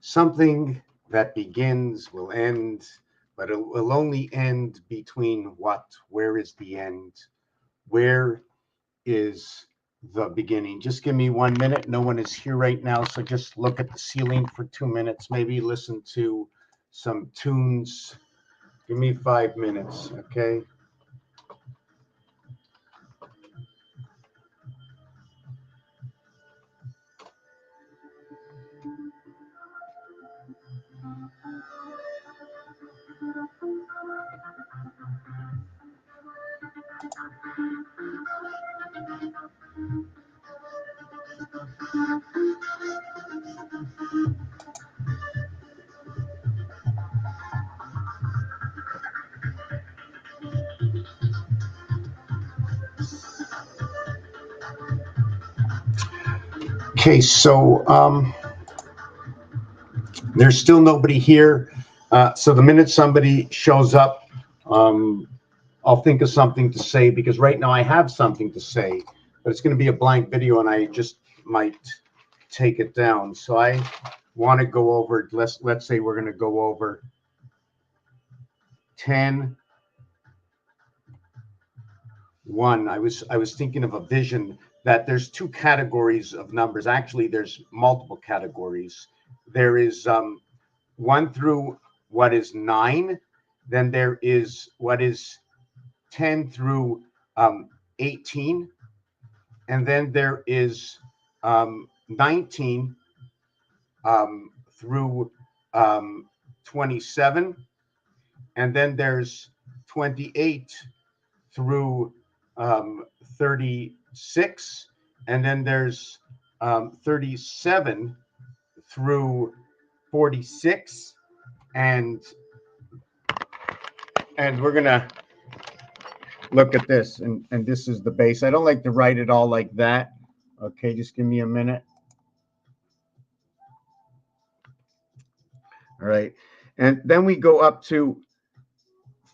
Something that begins will end, but it will only end between what? Where is the end? Where is the beginning? Just give me 1 minute. No one is here right now, so just look at the ceiling for 2 minutes. Maybe listen to some tunes. Give me 5 minutes, okay? Okay, so there's still nobody here. So the minute somebody shows up, I'll think of something to say, because right now I have something to say, but it's going to be a blank video and I just might take it down. So I want to go over, let's say we're going to go over 10, 1. I was thinking of a vision that there's two categories of numbers. Actually, there's multiple categories. There is 1 through what is 9. Then there is what is 10 through 18. And then there is 19 through 27. And then there's 28 through 36. And then there's 37 through 46. And we're gonna look at this, and this is the base. I don't like to write it all like that. Okay, just give me a minute. All right, and then we go up to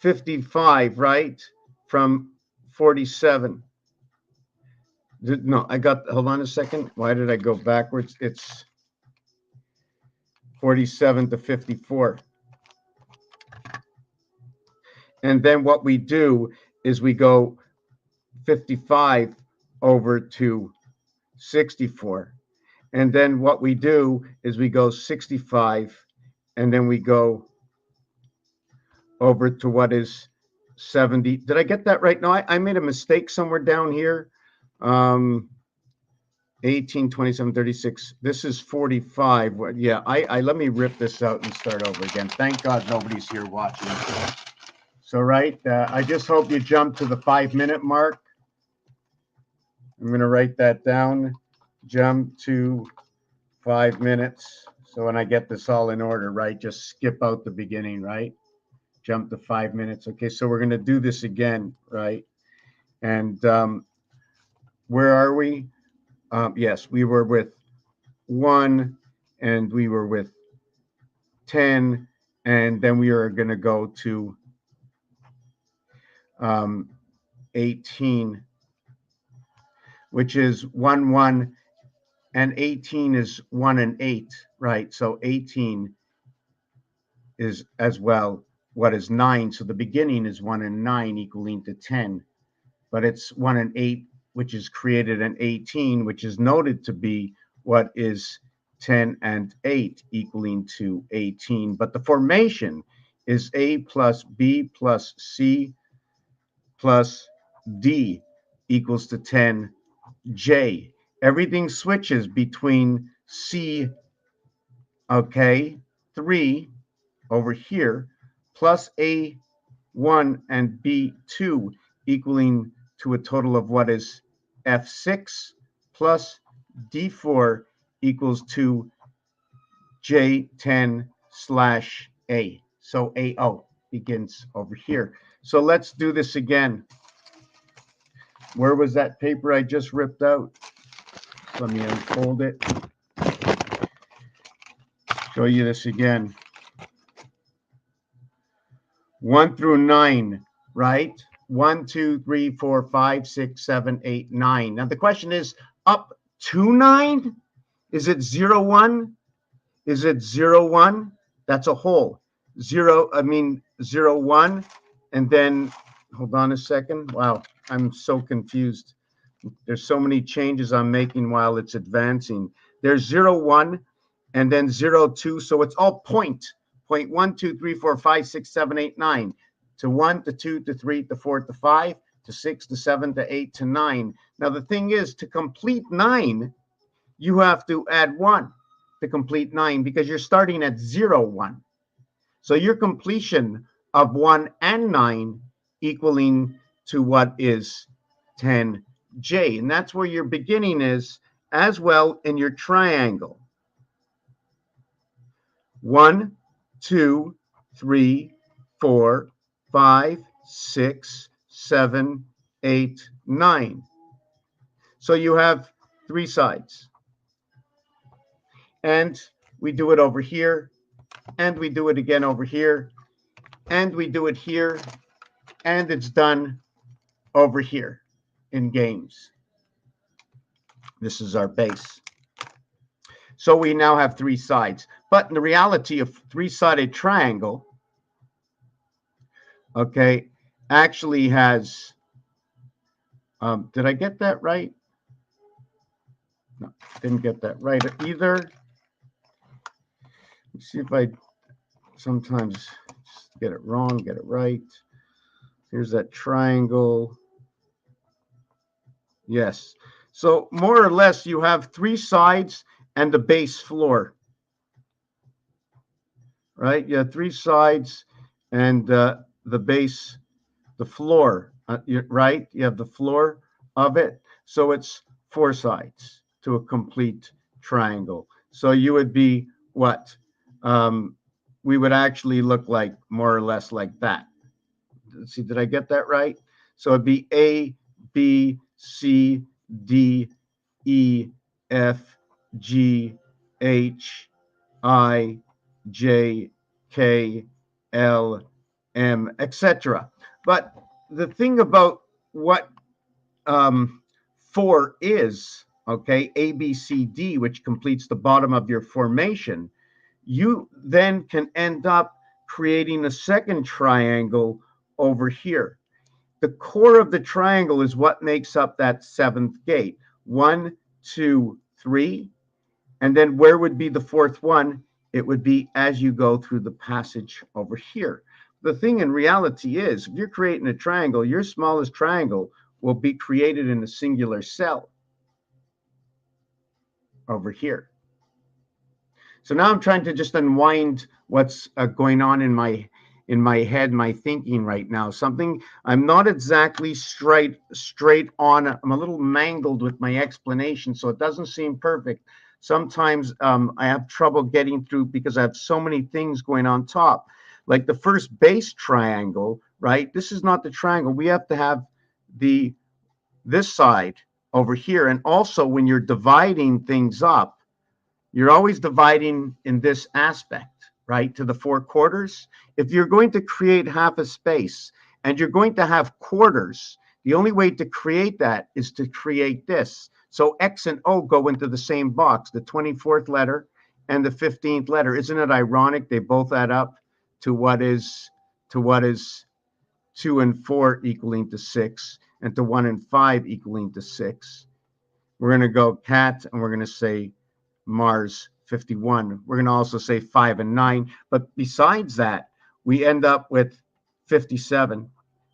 55, right, from 47. No, hold on a second. Why did I go backwards? It's 47 to 54. And then what we do is we go 55 over to 64. And then what we do is we go 65, and then we go over to what is 70. Did I get that right? No, I made a mistake somewhere down here. 18, 27, 36. This is 45. Yeah, I let me rip this out and start over again. Thank God nobody's here watching. So, right, I just hope you jump to the 5-minute mark. I'm going to write that down. Jump to 5 minutes. So when I get this all in order, right, just skip out the beginning, right? Jump to 5 minutes. Okay, so we're going to do this again, right? And where are we? Yes, we were with 1, and we were with 10, and then we are going to go to 18, which is 1, 1, and 18 is 1 and 8, right? So 18 is as well what is 9. So the beginning is 1 and 9 equaling to 10, but it's 1 and 8, which is created an 18, which is noted to be what is 10 and 8 equaling to 18. But the formation is A plus B plus C plus D equals to 10J. Everything switches between C, okay, 3 over here, plus A1 and B2 equaling to a total of what is F6 plus D4 equals to J10/A. So AO begins over here. So let's do this again. Where was that paper I just ripped out? Let me unfold it. Show you this again. 1 through 9, right? 1, 2, 3, 4, 5, 6, 7, 8, 9. Now the question is, up to 9? Is it 0, 1? Is it 0, 1? That's a whole. 0, 0, 1. And then, hold on a second. Wow, I'm so confused. There's so many changes I'm making while it's advancing. There's 0, 1, and then 0, 2. So it's all point. Point 1, 2, 3, 4, 5, 6, 7, 8, 9. To 1, to 2, to 3, to 4, to 5, to 6, to 7, to 8, to 9. Now, the thing is, to complete 9, you have to add 1 to complete 9 because you're starting at 0, 1. So your completion of 1 and 9 equaling to what is 10J. And that's where your beginning is as well in your triangle. 1, 2, 3, 4, 5, 6, 7, 8, 9. So you have 3 sides. And we do it over here, and we do it again over here, and we do it here, and it's done over here in games. This is our base. So we now have 3 sides. But in the reality of 3-sided triangle, okay, actually has, did I get that right? No, didn't get that right either. Let's see if I sometimes get it wrong, get it right. Here's that triangle. Yes. So more or less, you have 3 sides and the base floor. Right? You have 3 sides and the base, the floor. Right? You have the floor of it. So it's 4 sides to a complete triangle. So you would be what? We would actually look like more or less like that. Let's see, did I get that right? So it'd be A, B, C, D, E, F, G, H, I, J, K, L, M, etc. But the thing about what 4 is, okay, A, B, C, D, which completes the bottom of your formation, you then can end up creating a second triangle over here. The core of the triangle is what makes up that 7th gate. 1, 2, 3. And then where would be the 4th one? It would be as you go through the passage over here. The thing in reality is, if you're creating a triangle, your smallest triangle will be created in a singular cell over here. So now I'm trying to just unwind what's going on in my head, my thinking right now. Something I'm not exactly straight on. I'm a little mangled with my explanation, so it doesn't seem perfect. Sometimes I have trouble getting through because I have so many things going on top. Like the first base triangle, right? This is not the triangle. We have to have this side over here. And also when you're dividing things up, you're always dividing in this aspect, right, to the 4 quarters. If you're going to create half a space and you're going to have quarters, the only way to create that is to create this. So X and O go into the same box, the 24th letter and the 15th letter. Isn't it ironic? They both add up to what is 2 and 4 equaling to 6, and to 1 and 5 equaling to 6. We're going to go cat, and we're going to say Mars 51. We're going to also say 5 and 9. But besides that, we end up with 57.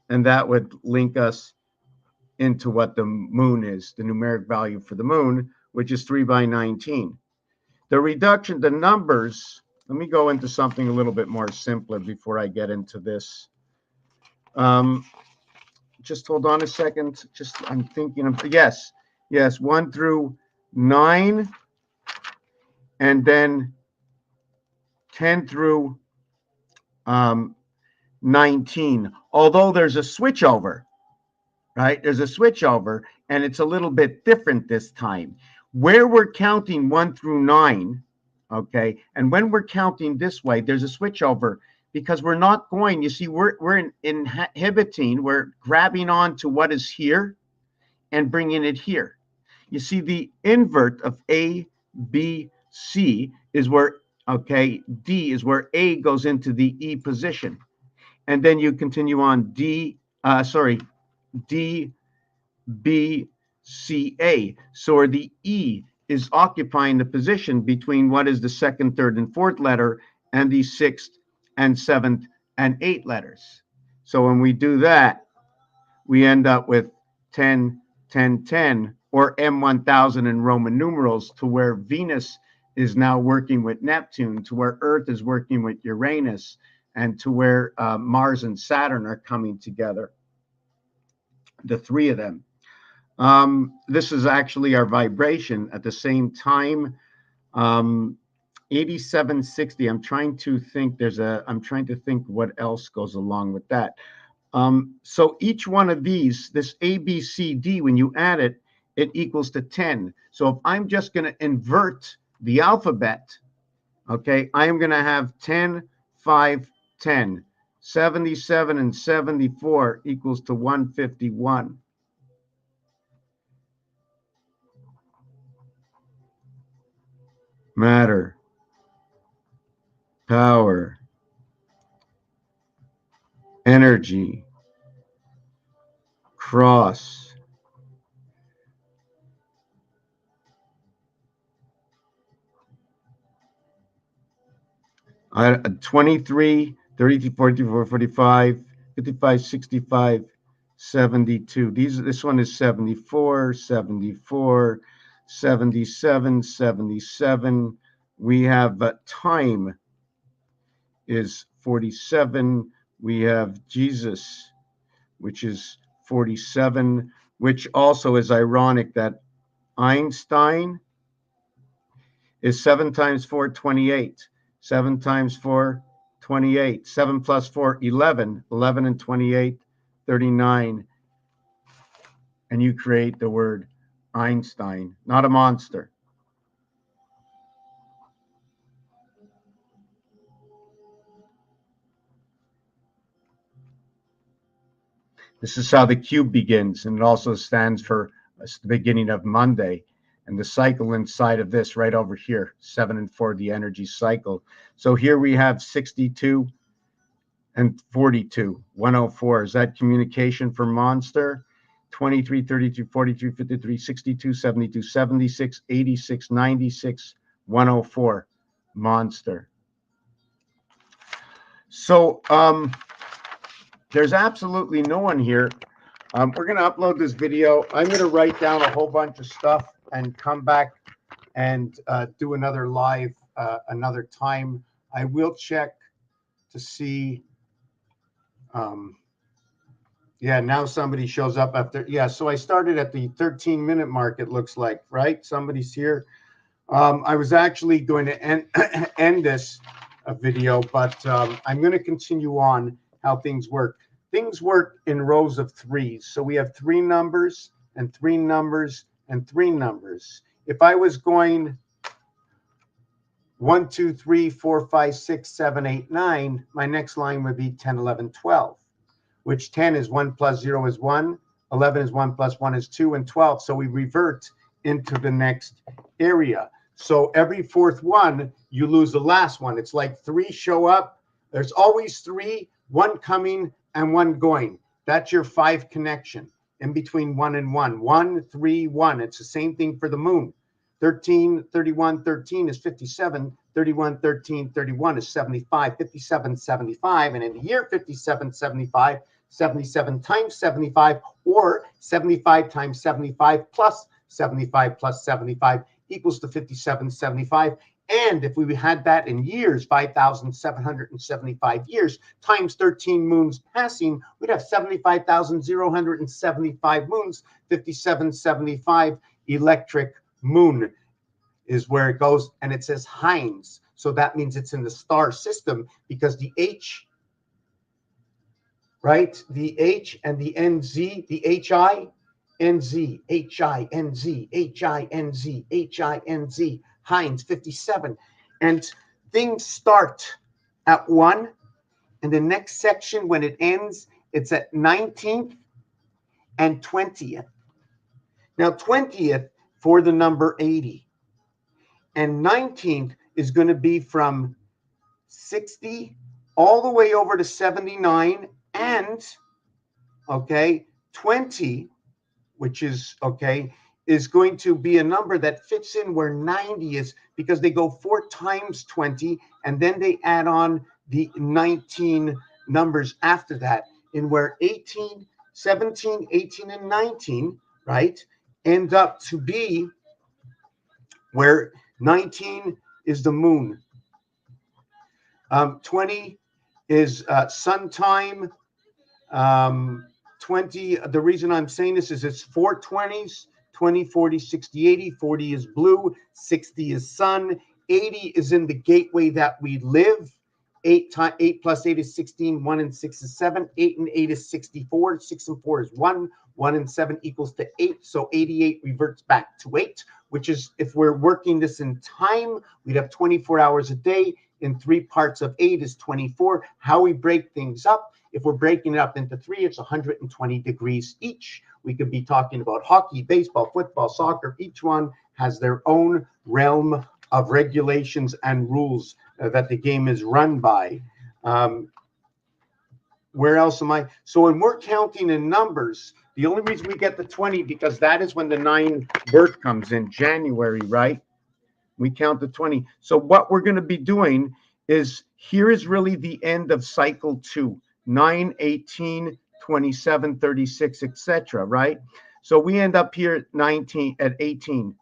And that would link us into what the moon is, the numeric value for the moon, which is 3 by 19. The reduction, the numbers, let me go into something a little bit more simpler before I get into this. Just hold on a second. I'm thinking of, yes, 1 through 9. And then 10 through 19. Although there's a switchover, right? There's a switchover, and it's a little bit different this time. Where we're counting 1 through 9, okay, and when we're counting this way, there's a switchover because we're not going, you see, we're inhibiting, we're grabbing on to what is here and bringing it here. You see, the invert of A, B, C is where Okay, D is where A goes into the E position. And then you continue on D, B, C, A. So the E is occupying the position between what is the second, third, and fourth letter and the sixth and seventh and eighth letters. So when we do that, we end up with 10, 10, 10, or M1000 in Roman numerals, to where Venus is now working with Neptune, to where Earth is working with Uranus, and to where Mars and Saturn are coming together, the three of them. This is actually our vibration at the same time. 8760. I'm trying to think what else goes along with that. So each one of these, this A, B, C, D, when you add it, it equals to 10. So if I'm just going to invert the alphabet, okay, I am going to have 10, 5, 10. 77 and 74 equals to 151. Matter, power, energy, cross, uh, 23, 33, 44, 45, 55, 65, 72. This one is 74, 74, 77, 77. We have time is 47. We have Jesus, which is 47, which also is ironic that Einstein is 7 times 4, 28. 7 times 4, 28. 7 plus 4, 11. 11 and 28, 39. And you create the word Einstein, not a monster. This is how the cube begins, and it also stands for the beginning of Monday. And the cycle inside of this right over here, 7 and 4, the energy cycle. So here we have 62 and 42, 104. Is that communication for monster? 23, 32, 43, 53, 62, 72, 76, 86, 96, 104, monster. So there's absolutely no one here. We're going to upload this video. I'm going to write down a whole bunch of stuff and come back and do another live another time. I will check to see. Yeah, now somebody shows up after. Yeah, so I started at the 13-minute mark, it looks like, right? Somebody's here. I was actually going to end this video, but I'm going to continue on how things work. Things work in rows of threes. So we have 3 numbers and 3 numbers and 3 numbers. If I was going 1, 2, 3, 4, 5, 6, 7, 8, 9, my next line would be 10, 11, 12, which 10 is 1 plus 0 is 1, 11 is 1 plus 1 is 2, and 12. So we revert into the next area. So every fourth one, you lose the last one. It's like 3 show up. There's always 3, 1 coming and 1 going. That's your 5 connection in between 1 and 1. 1, 3, 1. It's the same thing for the moon. 13, 31, 13 is 57. 31, 13, 31 is 75. 57, 75. And in the year 57, 75, 77 times 75, or 75 times 75 plus 75 plus 75 equals to 5775. And if we had that in years, 5,775 years times 13 moons passing, we'd have 75,075 moons. 5775 electric moon is where it goes, and it says Heinz. So that means it's in the star system, because the H, right? The H and the NZ, the HI, NZ, HI, NZ, HI, NZ, HI, NZ, Heinz, 57. And things start at 1, and the next section, when it ends, it's at 19th and 20th. Now, 20th for the number 80, and 19th is going to be from 60 all the way over to 79, and okay, 20, which is okay, is going to be a number that fits in where 90 is, because they go 4 times 20 and then they add on the 19 numbers after that, in where 18, 17, 18, and 19, right, end up to be where 19 is the moon. 20 is sun time. 20, the reason I'm saying this is it's 4 20s, 20, 40, 60, 80. 40 is blue, 60 is sun, 80 is in the gateway that we live. 8 plus 8 is 16, 1 and 6 is 7, 8 and 8 is 64, 6 and 4 is 1, 1 and 7 equals to 8, so 88 reverts back to 8, which is, if we're working this in time, we'd have 24 hours a day, in 3 parts of 8 is 24. How we break things up, if we're breaking it up into 3, it's 120 degrees each. We could be talking about hockey, baseball, football, soccer. Each one has their own realm of regulations and rules that the game is run by. Where else am I? So when we're counting in numbers, the only reason we get the 20, because that is when the 9 birth comes in, January, right? We count the 20. So what we're going to be doing is, here is really the end of cycle 2, 9, 18, 27, 36, etc., right? So we end up here at 18,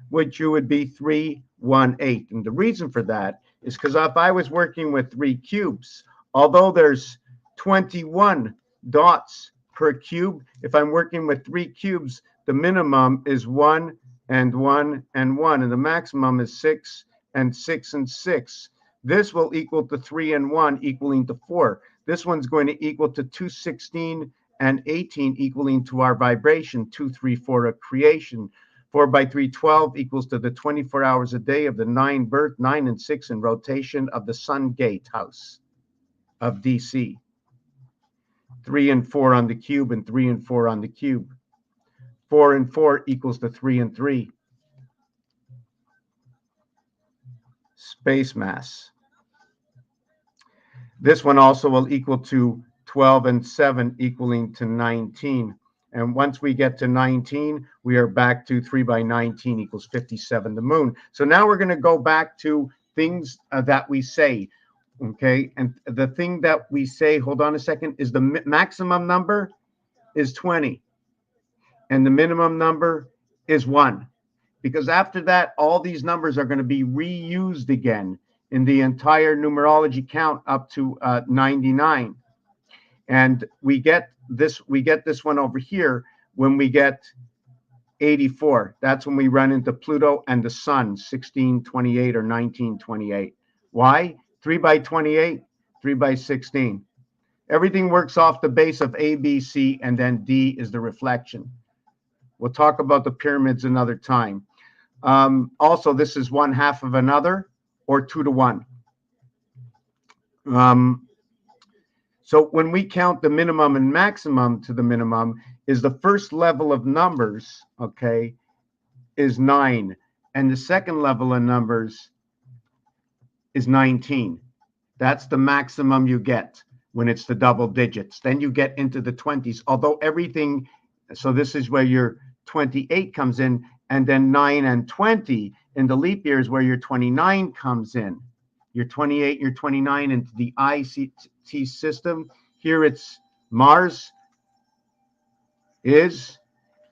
which you would be 3, 1, 8. And the reason for that is because if I was working with 3 cubes, although there's 21 dots per cube, if I'm working with 3 cubes, the minimum is 1 and 1 and 1, and the maximum is 6 and 6 and 6. This will equal to 3 and 1, equaling to 4. This one's going to equal to 2, 16 and 18, equaling to our vibration, 2, 3, 4 of creation. 4 by 3, 12 equals to the 24 hours a day of the 9 birth, 9 and 6 in rotation of the Sun Gate house of DC. 3 and 4 on the cube, and 3 and 4 on the cube. 4 and 4 equals to 3 and 3. Space mass. This one also will equal to 12 and 7, equaling to 19. And once we get to 19, we are back to 3 by 19 equals 57, the moon. So now we're going to go back to things that we say, okay? And the thing that we say, hold on a second, is the maximum number is 20. And the minimum number is 1. Because after that, all these numbers are going to be reused again in the entire numerology count up to 99. And we get this one over here when we get 84. That's when we run into Pluto and the sun, 1628 or 1928. Why? 3 by 28, 3 by 16. Everything works off the base of A, B, C, and then D is the reflection. We'll talk about the pyramids another time. Also, this is 1/2 of another, or 2 to 1. So when we count the minimum and maximum to the minimum, is the first level of numbers, okay, is 9. And the second level of numbers is 19. That's the maximum you get when it's the double digits. Then you get into the 20s, although everything, so this is where your 28 comes in, and then 9 and 20 in the leap years where your 29 comes in. Your 28, your 29 into the ICT system. Here it's Mars is,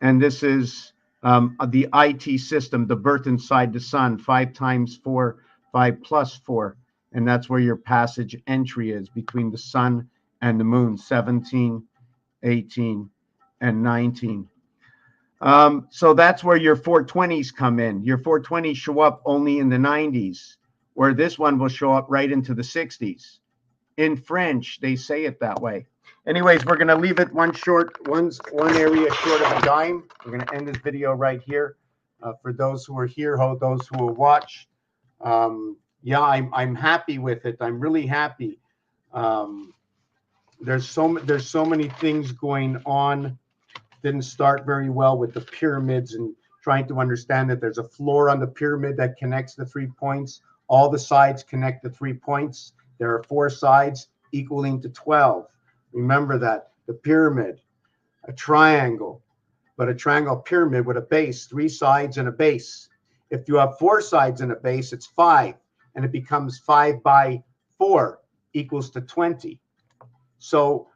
and this is the IT system, the birth inside the sun, 5 times 4, 5 plus 4. And that's where your passage entry is between the sun and the moon, 17, 18, and 19. So that's where your 420s come in. Your 420s show up only in the 90s, where this one will show up right into the 60s. In French, they say it that way. Anyways, we're going to leave it one area short of a dime. We're going to end this video right here. For those who are here, those who will watch, yeah, I'm happy with it. I'm really happy. There's so many things going on. Didn't start very well with the pyramids and trying to understand that there's a floor on the pyramid that connects the 3 points. All the sides connect to 3 points. There are 4 sides equaling to 12. Remember that. The pyramid, a triangle, but a triangle pyramid with a base, 3 sides and a base. If you have 4 sides and a base, it's 5, and it becomes 5 by 4 equals to 20. So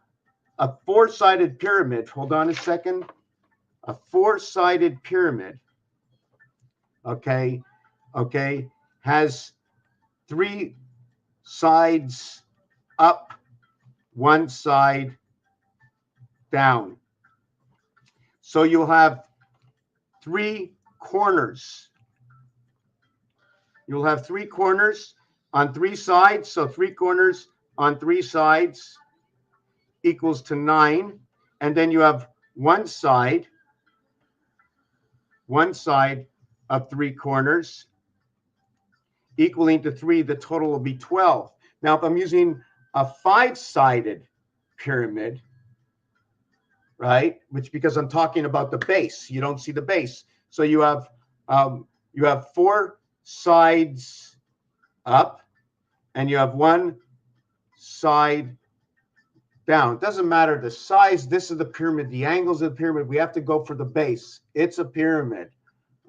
a 4-sided pyramid, hold on a second, a 4-sided pyramid, okay, has 3 sides up, 1 side down. So you'll have 3 corners. You'll have 3 corners on 3 sides. So 3 corners on 3 sides equals to 9. And then you have one side of 3 corners equaling to 3. The total will be 12. Now, if I'm using a 5-sided pyramid, right, which because I'm talking about the base, you don't see the base. So you have 4 sides up and you have 1 side down. It doesn't matter the size. This is the pyramid, the angles of the pyramid. We have to go for the base. It's a pyramid,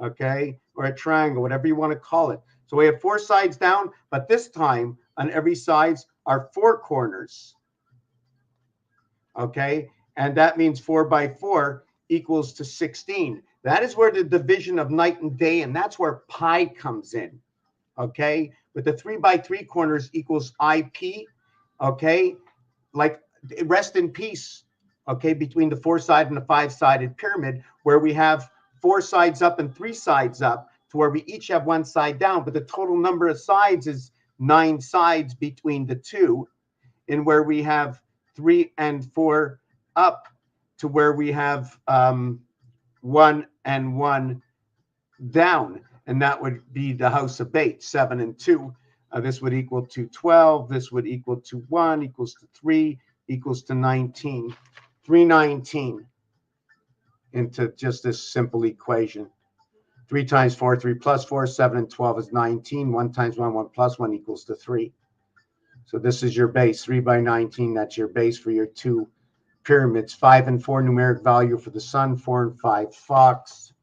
okay, or a triangle, whatever you want to call it. So we have 4 sides down, but this time on every side are 4 corners, okay, and that means 4 by 4 equals to 16. That is where the division of night and day, and that's where pi comes in, okay, with the 3 by 3 corners equals IP, okay, like rest in peace, okay, between the 4-sided and the 5-sided pyramid, where we have 4 sides up and 3 sides up, to where we each have 1 side down, but the total number of sides is 9 sides between the two, and where we have 3 and 4 up, to where we have 1 and 1 down, and that would be the house of bait, 7 and 2. This would equal to 12. This would equal to 1, equals to 3, equals to 19. 319 into just this simple equation. 3 times 4, 3 plus 4, 7 and 12 is 19. 1 times 1, 1 plus 1 equals to 3. So this is your base, 3 by 19. That's your base for your 2 pyramids. 5 and 4 numeric value for the sun, 4 and 5 fox.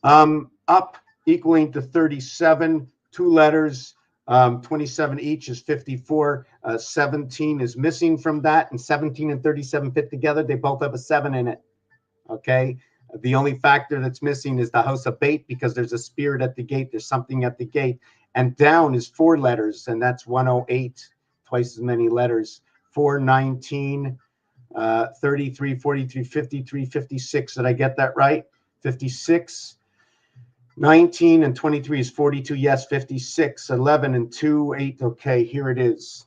Up equaling to 37, 2 letters, 27 each is 54. 17 is missing from that, and 17 and 37 fit together. They both have a 7 in it, okay? The only factor that's missing is the house of bait, because there's a spirit at the gate. There's something at the gate. And down is 4 letters, and that's 108, twice as many letters. 4, 19, 33, 43, 53, 56. Did I get that right? 56. 19 and 23 is 42. Yes, 56. 11 and 2, 8. Okay, here it is.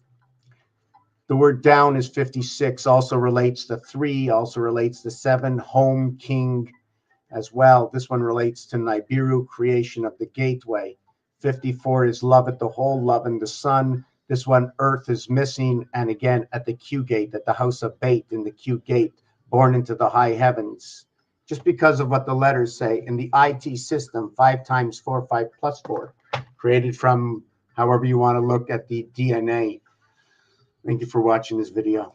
The word down is 56, also relates to 3, also relates to 7, home, king as well. This one relates to Nibiru, creation of the gateway. 54 is love at the hole, love in the sun. This one, earth, is missing. And again, at the Q gate, at the house of bait in the Q gate, born into the high heavens. Just because of what the letters say. In the IT system, 5 times 4, 5 plus 4, created from however you want to look at the DNA. Thank you for watching this video.